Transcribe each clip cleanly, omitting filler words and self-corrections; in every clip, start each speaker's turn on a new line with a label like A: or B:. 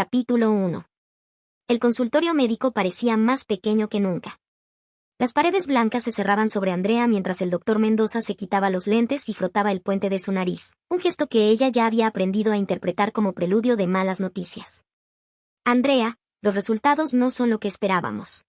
A: Capítulo 1. El consultorio médico parecía más pequeño que nunca. Las paredes blancas se cerraban sobre Andrea mientras el doctor Mendoza se quitaba los lentes y frotaba el puente de su nariz, un gesto que ella ya había aprendido a interpretar como preludio de malas noticias. Andrea, los resultados no son lo que esperábamos.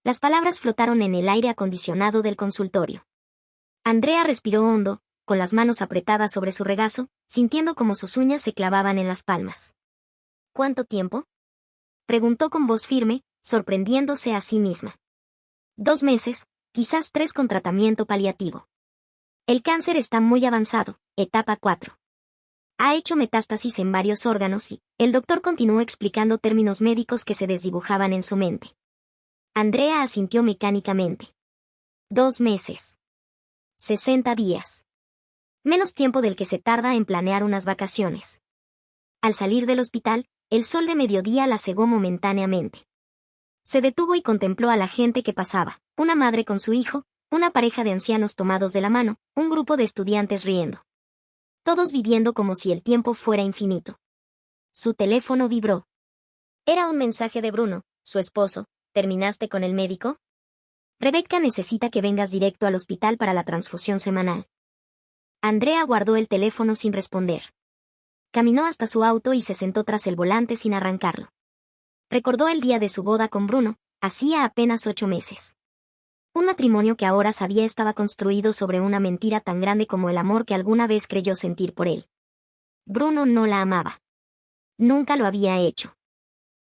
A: Las palabras flotaron en el aire acondicionado del consultorio. Andrea respiró hondo, con las manos apretadas sobre su regazo, sintiendo como sus uñas se clavaban en las palmas. ¿Cuánto tiempo?, preguntó con voz firme, sorprendiéndose a sí misma. 2 meses, quizás 3 con tratamiento paliativo. El cáncer está muy avanzado, etapa 4. Ha hecho metástasis en varios órganos y, el doctor continuó explicando términos médicos que se desdibujaban en su mente. Andrea asintió mecánicamente. 2 meses. 60 días. Menos tiempo del que se tarda en planear unas vacaciones. Al salir del hospital, el sol de mediodía la cegó momentáneamente. Se detuvo y contempló a la gente que pasaba, una madre con su hijo, una pareja de ancianos tomados de la mano, un grupo de estudiantes riendo. Todos viviendo como si el tiempo fuera infinito. Su teléfono vibró. Era un mensaje de Bruno, su esposo. ¿Terminaste con el médico? Rebecca necesita que vengas directo al hospital para la transfusión semanal. Andrea guardó el teléfono sin responder. Caminó hasta su auto y se sentó tras el volante sin arrancarlo. Recordó el día de su boda con Bruno, hacía apenas 8 meses. Un matrimonio que ahora sabía estaba construido sobre una mentira tan grande como el amor que alguna vez creyó sentir por él. Bruno no la amaba. Nunca lo había hecho.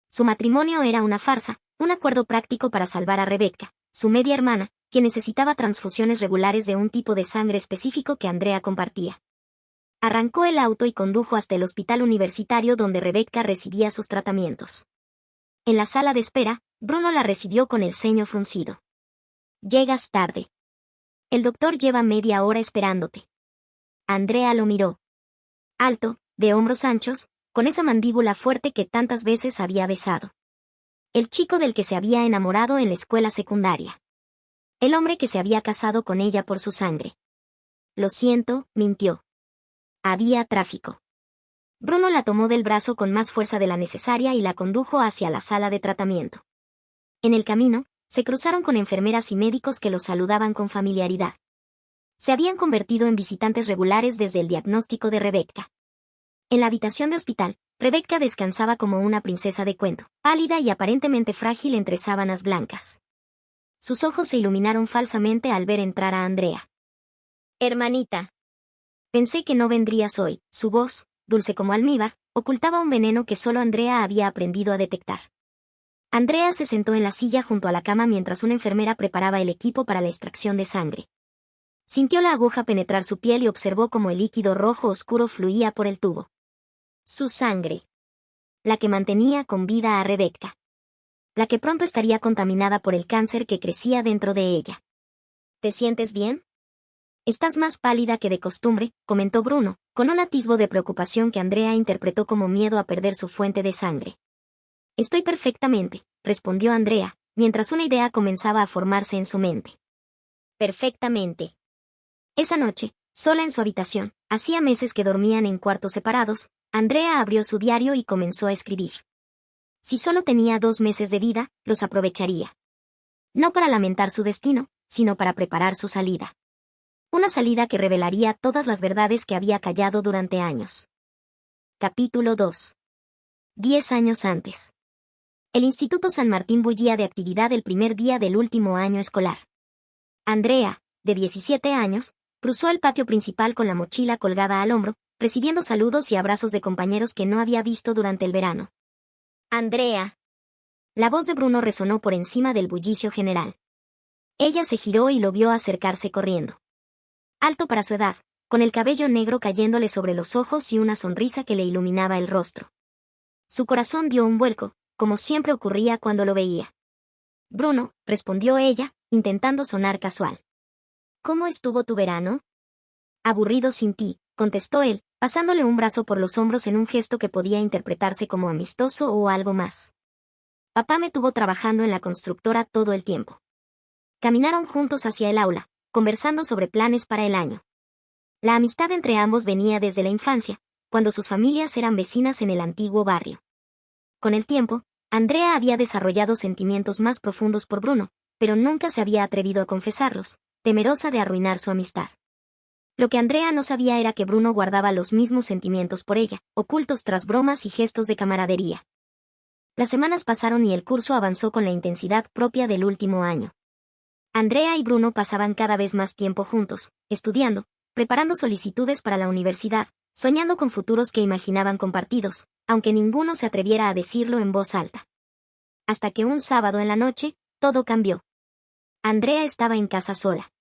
A: Su matrimonio era una farsa, un acuerdo práctico para salvar a Rebecca, su media hermana, quien necesitaba transfusiones regulares de un tipo de sangre específico que Andrea compartía. Arrancó el auto y condujo hasta el hospital universitario donde Rebecca recibía sus tratamientos. En la sala de espera, Bruno la recibió con el ceño fruncido. Llegas tarde. El doctor lleva media hora esperándote. Andrea lo miró. Alto, de hombros anchos, con esa mandíbula fuerte que tantas veces había besado. El chico del que se había enamorado en la escuela secundaria. El hombre que se había casado con ella por su sangre. Lo siento, mintió. Había tráfico. Bruno la tomó del brazo con más fuerza de la necesaria y la condujo hacia la sala de tratamiento. En el camino, se cruzaron con enfermeras y médicos que los saludaban con familiaridad. Se habían convertido en visitantes regulares desde el diagnóstico de Rebecca. En la habitación de hospital, Rebecca descansaba como una princesa de cuento, pálida y aparentemente frágil entre sábanas blancas. Sus ojos se iluminaron falsamente al ver entrar a Andrea. «Hermanita. Pensé que no vendrías hoy». Su voz, dulce como almíbar, ocultaba un veneno que solo Andrea había aprendido a detectar. Andrea se sentó en la silla junto a la cama mientras una enfermera preparaba el equipo para la extracción de sangre. Sintió la aguja penetrar su piel y observó cómo el líquido rojo oscuro fluía por el tubo. Su sangre. La que mantenía con vida a Rebecca. La que pronto estaría contaminada por el cáncer que crecía dentro de ella. ¿Te sientes bien? Estás más pálida que de costumbre, comentó Bruno, con un atisbo de preocupación que Andrea interpretó como miedo a perder su fuente de sangre. Estoy perfectamente, respondió Andrea, mientras una idea comenzaba a formarse en su mente. Perfectamente. Esa noche, sola en su habitación, hacía meses que dormían en cuartos separados, Andrea abrió su diario y comenzó a escribir. Si solo tenía 2 meses de vida, los aprovecharía. No para lamentar su destino, sino para preparar su salida. Una salida que revelaría todas las verdades que había callado durante años. Capítulo 2. 10 años antes. El Instituto San Martín bullía de actividad el primer día del último año escolar. Andrea, de 17 años, cruzó el patio principal con la mochila colgada al hombro, recibiendo saludos y abrazos de compañeros que no había visto durante el verano. Andrea. La voz de Bruno resonó por encima del bullicio general. Ella se giró y lo vio acercarse corriendo. Alto para su edad, con el cabello negro cayéndole sobre los ojos y una sonrisa que le iluminaba el rostro. Su corazón dio un vuelco, como siempre ocurría cuando lo veía. Bruno, respondió ella, intentando sonar casual. ¿Cómo estuvo tu verano? Aburrido sin ti, contestó él, pasándole un brazo por los hombros en un gesto que podía interpretarse como amistoso o algo más. Papá me tuvo trabajando en la constructora todo el tiempo. Caminaron juntos hacia el aula, conversando sobre planes para el año. La amistad entre ambos venía desde la infancia, cuando sus familias eran vecinas en el antiguo barrio. Con el tiempo, Andrea había desarrollado sentimientos más profundos por Bruno, pero nunca se había atrevido a confesarlos, temerosa de arruinar su amistad. Lo que Andrea no sabía era que Bruno guardaba los mismos sentimientos por ella, ocultos tras bromas y gestos de camaradería. Las semanas pasaron y el curso avanzó con la intensidad propia del último año. Andrea y Bruno pasaban cada vez más tiempo juntos, estudiando, preparando solicitudes para la universidad, soñando con futuros que imaginaban compartidos, aunque ninguno se atreviera a decirlo en voz alta. Hasta que un sábado en la noche, todo cambió. Andrea estaba en casa sola.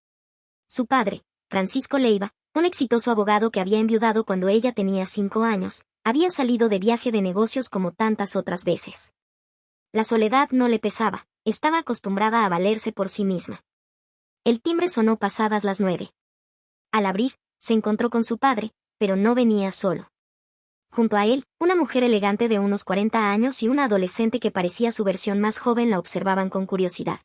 A: Su padre, Francisco Leiva, un exitoso abogado que había enviudado cuando ella tenía 5 años, había salido de viaje de negocios como tantas otras veces. La soledad no le pesaba, estaba acostumbrada a valerse por sí misma. El timbre sonó pasadas las 9. Al abrir, se encontró con su padre, pero no venía solo. Junto a él, una mujer elegante de unos 40 años y una adolescente que parecía su versión más joven la observaban con curiosidad.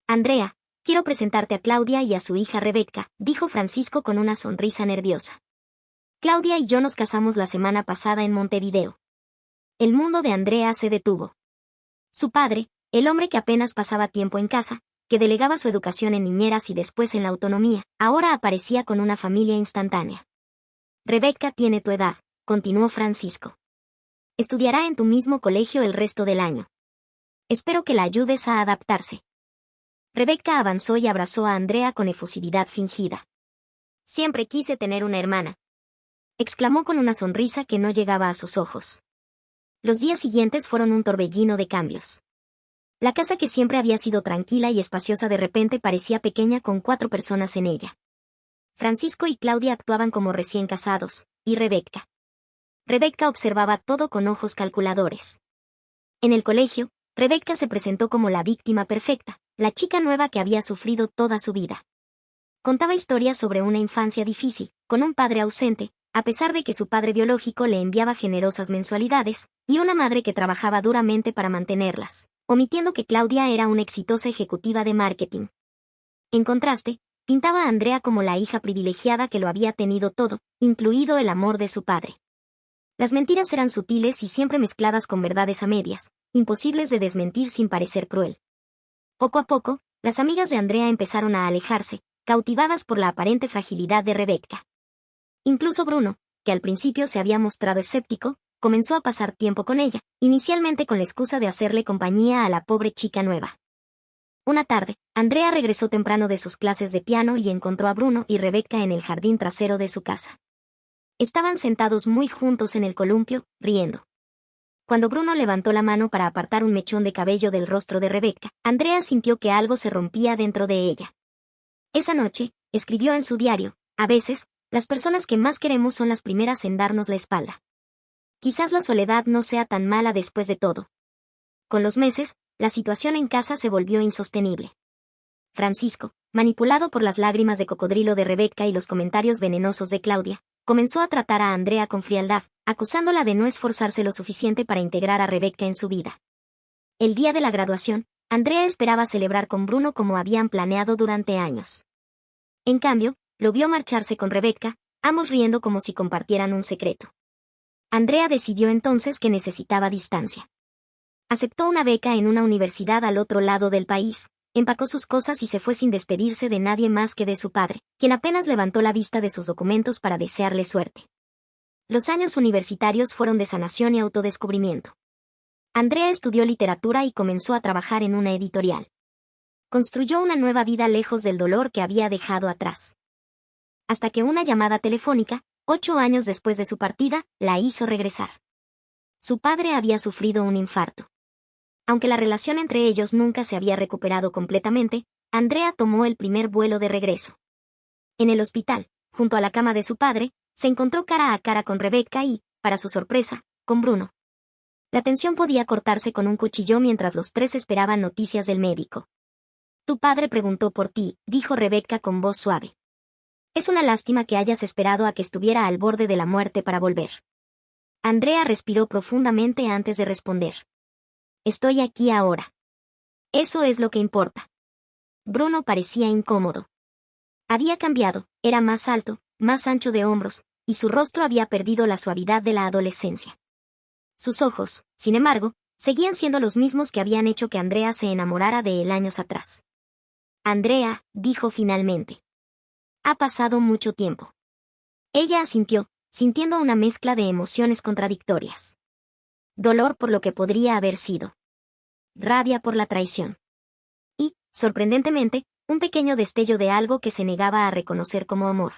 A: Andrea, quiero presentarte a Claudia y a su hija Rebeca, dijo Francisco con una sonrisa nerviosa. Claudia y yo nos casamos la semana pasada en Montevideo. El mundo de Andrea se detuvo. Su padre, el hombre que apenas pasaba tiempo en casa, que delegaba su educación en niñeras y después en la autonomía, ahora aparecía con una familia instantánea. Rebeca tiene tu edad, continuó Francisco. Estudiará en tu mismo colegio el resto del año. Espero que la ayudes a adaptarse. Rebeca avanzó y abrazó a Andrea con efusividad fingida. Siempre quise tener una hermana, exclamó con una sonrisa que no llegaba a sus ojos. Los días siguientes fueron un torbellino de cambios. La casa que siempre había sido tranquila y espaciosa de repente parecía pequeña con 4 personas en ella. Francisco y Claudia actuaban como recién casados, y Rebeca. Rebeca observaba todo con ojos calculadores. En el colegio, Rebeca se presentó como la víctima perfecta, la chica nueva que había sufrido toda su vida. Contaba historias sobre una infancia difícil, con un padre ausente, a pesar de que su padre biológico le enviaba generosas mensualidades, y una madre que trabajaba duramente para mantenerlas, omitiendo que Claudia era una exitosa ejecutiva de marketing. En contraste, pintaba a Andrea como la hija privilegiada que lo había tenido todo, incluido el amor de su padre. Las mentiras eran sutiles y siempre mezcladas con verdades a medias, imposibles de desmentir sin parecer cruel. Poco a poco, las amigas de Andrea empezaron a alejarse, cautivadas por la aparente fragilidad de Rebeca. Incluso Bruno, que al principio se había mostrado escéptico, comenzó a pasar tiempo con ella, inicialmente con la excusa de hacerle compañía a la pobre chica nueva. Una tarde, Andrea regresó temprano de sus clases de piano y encontró a Bruno y Rebeca en el jardín trasero de su casa. Estaban sentados muy juntos en el columpio, riendo. Cuando Bruno levantó la mano para apartar un mechón de cabello del rostro de Rebeca, Andrea sintió que algo se rompía dentro de ella. Esa noche, escribió en su diario, a veces, las personas que más queremos son las primeras en darnos la espalda. Quizás la soledad no sea tan mala después de todo. Con los meses, la situación en casa se volvió insostenible. Francisco, manipulado por las lágrimas de cocodrilo de Rebeca y los comentarios venenosos de Claudia, comenzó a tratar a Andrea con frialdad, acusándola de no esforzarse lo suficiente para integrar a Rebeca en su vida. El día de la graduación, Andrea esperaba celebrar con Bruno como habían planeado durante años. En cambio, lo vio marcharse con Rebeca, ambos riendo como si compartieran un secreto. Andrea decidió entonces que necesitaba distancia. Aceptó una beca en una universidad al otro lado del país, empacó sus cosas y se fue sin despedirse de nadie más que de su padre, quien apenas levantó la vista de sus documentos para desearle suerte. Los años universitarios fueron de sanación y autodescubrimiento. Andrea estudió literatura y comenzó a trabajar en una editorial. Construyó una nueva vida lejos del dolor que había dejado atrás. Hasta que una llamada telefónica, 8 años después de su partida, la hizo regresar. Su padre había sufrido un infarto. Aunque la relación entre ellos nunca se había recuperado completamente, Andrea tomó el primer vuelo de regreso. En el hospital, junto a la cama de su padre, se encontró cara a cara con Rebeca y, para su sorpresa, con Bruno. La tensión podía cortarse con un cuchillo mientras los tres esperaban noticias del médico. Tu padre preguntó por ti, dijo Rebeca con voz suave. Es una lástima que hayas esperado a que estuviera al borde de la muerte para volver. Andrea respiró profundamente antes de responder. Estoy aquí ahora. Eso es lo que importa. Bruno parecía incómodo. Había cambiado, era más alto, más ancho de hombros, y su rostro había perdido la suavidad de la adolescencia. Sus ojos, sin embargo, seguían siendo los mismos que habían hecho que Andrea se enamorara de él años atrás. Andrea, dijo finalmente. Ha pasado mucho tiempo. Ella asintió, sintiendo una mezcla de emociones contradictorias. Dolor por lo que podría haber sido. Rabia por la traición. Y, sorprendentemente, un pequeño destello de algo que se negaba a reconocer como amor.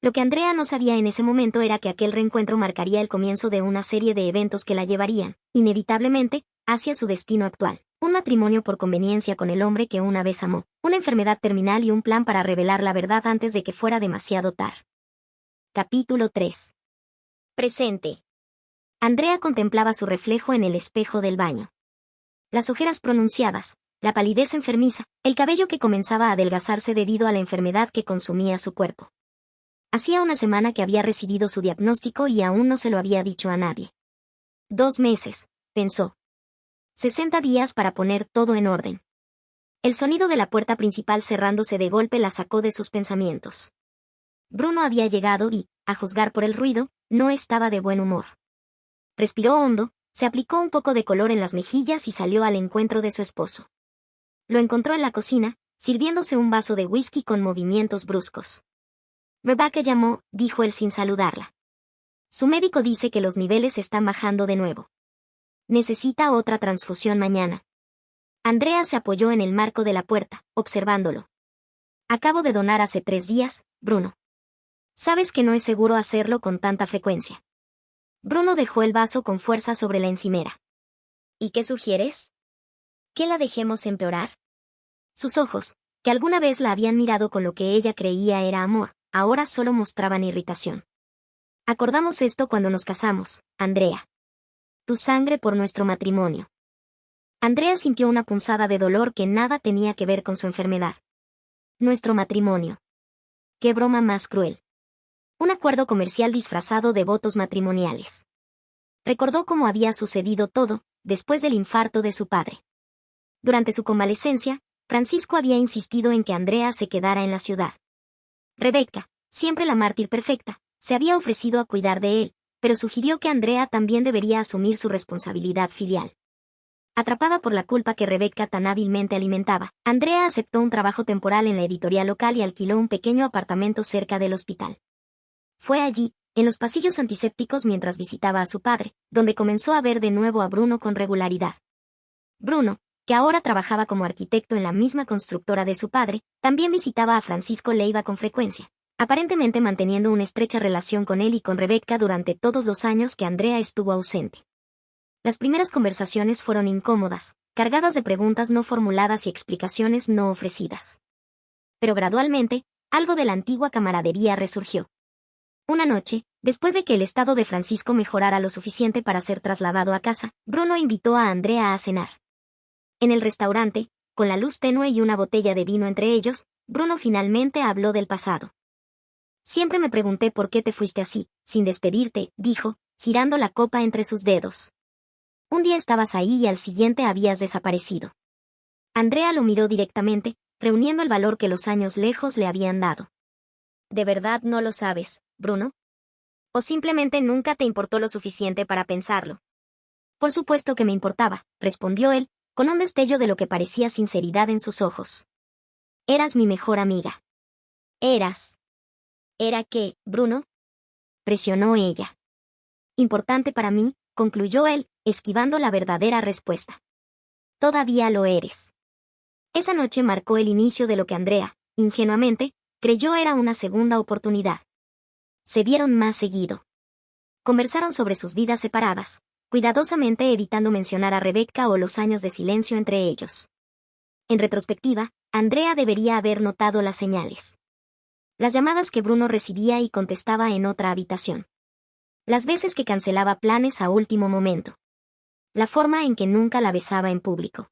A: Lo que Andrea no sabía en ese momento era que aquel reencuentro marcaría el comienzo de una serie de eventos que la llevarían, inevitablemente, hacia su destino actual. Un matrimonio por conveniencia con el hombre que una vez amó, una enfermedad terminal y un plan para revelar la verdad antes de que fuera demasiado tarde. Capítulo 3. Presente. Andrea contemplaba su reflejo en el espejo del baño. Las ojeras pronunciadas, la palidez enfermiza, el cabello que comenzaba a adelgazarse debido a la enfermedad que consumía su cuerpo. Hacía una semana que había recibido su diagnóstico y aún no se lo había dicho a nadie. 2 meses, pensó. 60 días para poner todo en orden. El sonido de la puerta principal cerrándose de golpe la sacó de sus pensamientos. Bruno había llegado y, a juzgar por el ruido, no estaba de buen humor. Respiró hondo, se aplicó un poco de color en las mejillas y salió al encuentro de su esposo. Lo encontró en la cocina, sirviéndose un vaso de whisky con movimientos bruscos. Rebecca llamó, dijo él sin saludarla. Su médico dice que los niveles están bajando de nuevo. Necesita otra transfusión mañana. Andrea se apoyó en el marco de la puerta, observándolo. Acabo de donar hace 3 días, Bruno. Sabes que no es seguro hacerlo con tanta frecuencia. Bruno dejó el vaso con fuerza sobre la encimera. ¿Y qué sugieres? ¿Que la dejemos empeorar? Sus ojos, que alguna vez la habían mirado con lo que ella creía era amor, ahora solo mostraban irritación. Acordamos esto cuando nos casamos, Andrea. Tu sangre por nuestro matrimonio. Andrea sintió una punzada de dolor que nada tenía que ver con su enfermedad. Nuestro matrimonio. Qué broma más cruel. Un acuerdo comercial disfrazado de votos matrimoniales. Recordó cómo había sucedido todo, después del infarto de su padre. Durante su convalecencia, Francisco había insistido en que Andrea se quedara en la ciudad. Rebecca, siempre la mártir perfecta, se había ofrecido a cuidar de él, pero sugirió que Andrea también debería asumir su responsabilidad filial. Atrapada por la culpa que Rebecca tan hábilmente alimentaba, Andrea aceptó un trabajo temporal en la editorial local y alquiló un pequeño apartamento cerca del hospital. Fue allí, en los pasillos antisépticos mientras visitaba a su padre, donde comenzó a ver de nuevo a Bruno con regularidad. Bruno, que ahora trabajaba como arquitecto en la misma constructora de su padre, también visitaba a Francisco Leiva con frecuencia, aparentemente manteniendo una estrecha relación con él y con Rebecca durante todos los años que Andrea estuvo ausente. Las primeras conversaciones fueron incómodas, cargadas de preguntas no formuladas y explicaciones no ofrecidas. Pero gradualmente, algo de la antigua camaradería resurgió. Una noche, después de que el estado de Francisco mejorara lo suficiente para ser trasladado a casa, Bruno invitó a Andrea a cenar. En el restaurante, con la luz tenue y una botella de vino entre ellos, Bruno finalmente habló del pasado. Siempre me pregunté por qué te fuiste así, sin despedirte, dijo, girando la copa entre sus dedos. Un día estabas ahí y al siguiente habías desaparecido. Andrea lo miró directamente, reuniendo el valor que los años lejos le habían dado. ¿De verdad no lo sabes, Bruno? ¿O simplemente nunca te importó lo suficiente para pensarlo? Por supuesto que me importaba, respondió él, con un destello de lo que parecía sinceridad en sus ojos. Eras mi mejor amiga. Eras. ¿Era qué, Bruno? Presionó ella. Importante para mí, concluyó él, esquivando la verdadera respuesta. Todavía lo eres. Esa noche marcó el inicio de lo que Andrea, ingenuamente, creyó era una segunda oportunidad. Se vieron más seguido. Conversaron sobre sus vidas separadas, cuidadosamente evitando mencionar a Rebecca o los años de silencio entre ellos. En retrospectiva, Andrea debería haber notado las señales. Las llamadas que Bruno recibía y contestaba en otra habitación. Las veces que cancelaba planes a último momento. La forma en que nunca la besaba en público.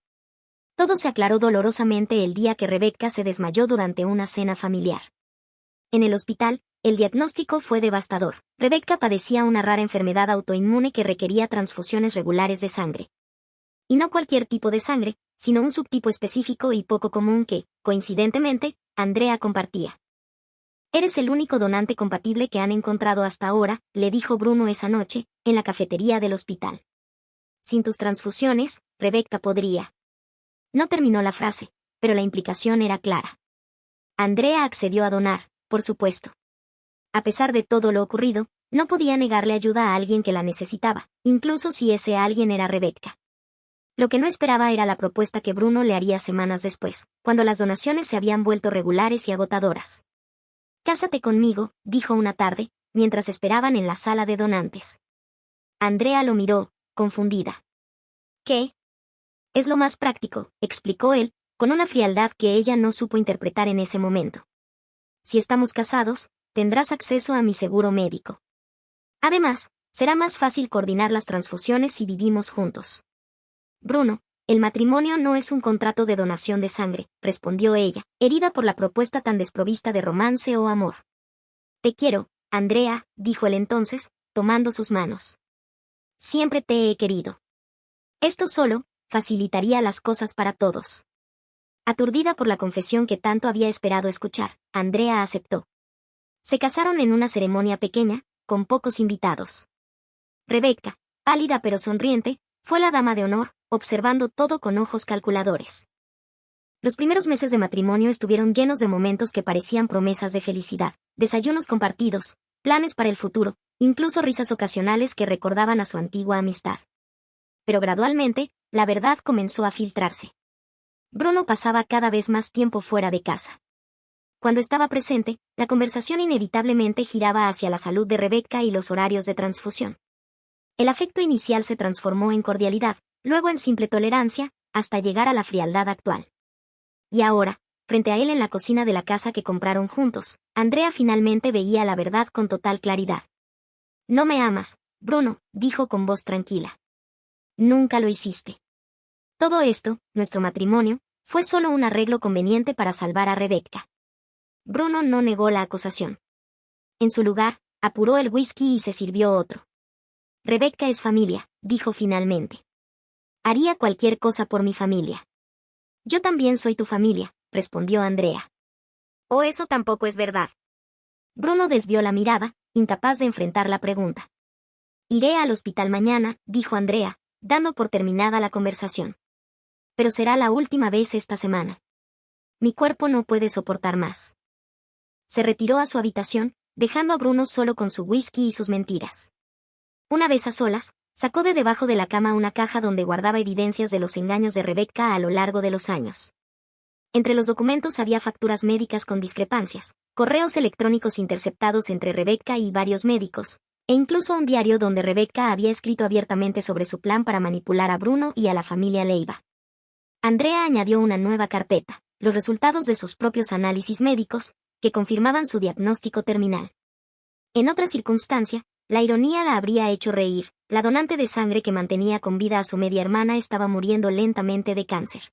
A: Todo se aclaró dolorosamente el día que Rebecca se desmayó durante una cena familiar. En el hospital, el diagnóstico fue devastador. Rebecca padecía una rara enfermedad autoinmune que requería transfusiones regulares de sangre. Y no cualquier tipo de sangre, sino un subtipo específico y poco común que, coincidentemente, Andrea compartía. Eres el único donante compatible que han encontrado hasta ahora, le dijo Bruno esa noche, en la cafetería del hospital. Sin tus transfusiones, Rebecca podría. No terminó la frase, pero la implicación era clara. Andrea accedió a donar, por supuesto. A pesar de todo lo ocurrido, no podía negarle ayuda a alguien que la necesitaba, incluso si ese alguien era Rebecca. Lo que no esperaba era la propuesta que Bruno le haría semanas después, cuando las donaciones se habían vuelto regulares y agotadoras. «Cásate conmigo», dijo una tarde, mientras esperaban en la sala de donantes. Andrea lo miró, confundida. «¿Qué?» «Es lo más práctico», explicó él, con una frialdad que ella no supo interpretar en ese momento. «Si estamos casados, tendrás acceso a mi seguro médico. Además, será más fácil coordinar las transfusiones si vivimos juntos». «Bruno, el matrimonio no es un contrato de donación de sangre», respondió ella, herida por la propuesta tan desprovista de romance o amor. «Te quiero, Andrea», dijo él entonces, tomando sus manos. «Siempre te he querido». Esto solo facilitaría las cosas para todos. Aturdida por la confesión que tanto había esperado escuchar, Andrea aceptó. Se casaron en una ceremonia pequeña, con pocos invitados. Rebecca, pálida pero sonriente, fue la dama de honor, observando todo con ojos calculadores. Los primeros meses de matrimonio estuvieron llenos de momentos que parecían promesas de felicidad, desayunos compartidos, planes para el futuro, incluso risas ocasionales que recordaban a su antigua amistad. Pero gradualmente, la verdad comenzó a filtrarse. Bruno pasaba cada vez más tiempo fuera de casa. Cuando estaba presente, la conversación inevitablemente giraba hacia la salud de Rebecca y los horarios de transfusión. El afecto inicial se transformó en cordialidad, luego en simple tolerancia, hasta llegar a la frialdad actual. Y ahora, frente a él en la cocina de la casa que compraron juntos, Andrea finalmente veía la verdad con total claridad. «No me amas, Bruno», dijo con voz tranquila. «Nunca lo hiciste. Todo esto, nuestro matrimonio, fue solo un arreglo conveniente para salvar a Rebecca». Bruno no negó la acusación. En su lugar, apuró el whisky y se sirvió otro. «Rebecca es familia», dijo finalmente. «Haría cualquier cosa por mi familia». «Yo también soy tu familia», respondió Andrea. «¿O eso tampoco es verdad?» Bruno desvió la mirada, incapaz de enfrentar la pregunta. «Iré al hospital mañana», dijo Andrea, dando por terminada la conversación. «Pero será la última vez esta semana. Mi cuerpo no puede soportar más». Se retiró a su habitación, dejando a Bruno solo con su whisky y sus mentiras. Una vez a solas, sacó de debajo de la cama una caja donde guardaba evidencias de los engaños de Rebecca a lo largo de los años. Entre los documentos había facturas médicas con discrepancias, correos electrónicos interceptados entre Rebecca y varios médicos, e incluso un diario donde Rebecca había escrito abiertamente sobre su plan para manipular a Bruno y a la familia Leiva. Andrea añadió una nueva carpeta, los resultados de sus propios análisis médicos, que confirmaban su diagnóstico terminal. En otra circunstancia, la ironía la habría hecho reír. La donante de sangre que mantenía con vida a su media hermana estaba muriendo lentamente de cáncer.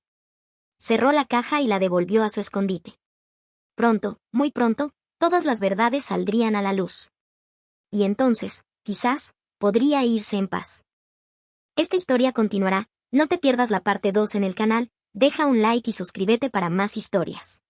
A: Cerró la caja y la devolvió a su escondite. Pronto, muy pronto, todas las verdades saldrían a la luz. Y entonces, quizás, podría irse en paz. Esta historia continuará, no te pierdas la parte 2 en el canal, deja un like y suscríbete para más historias.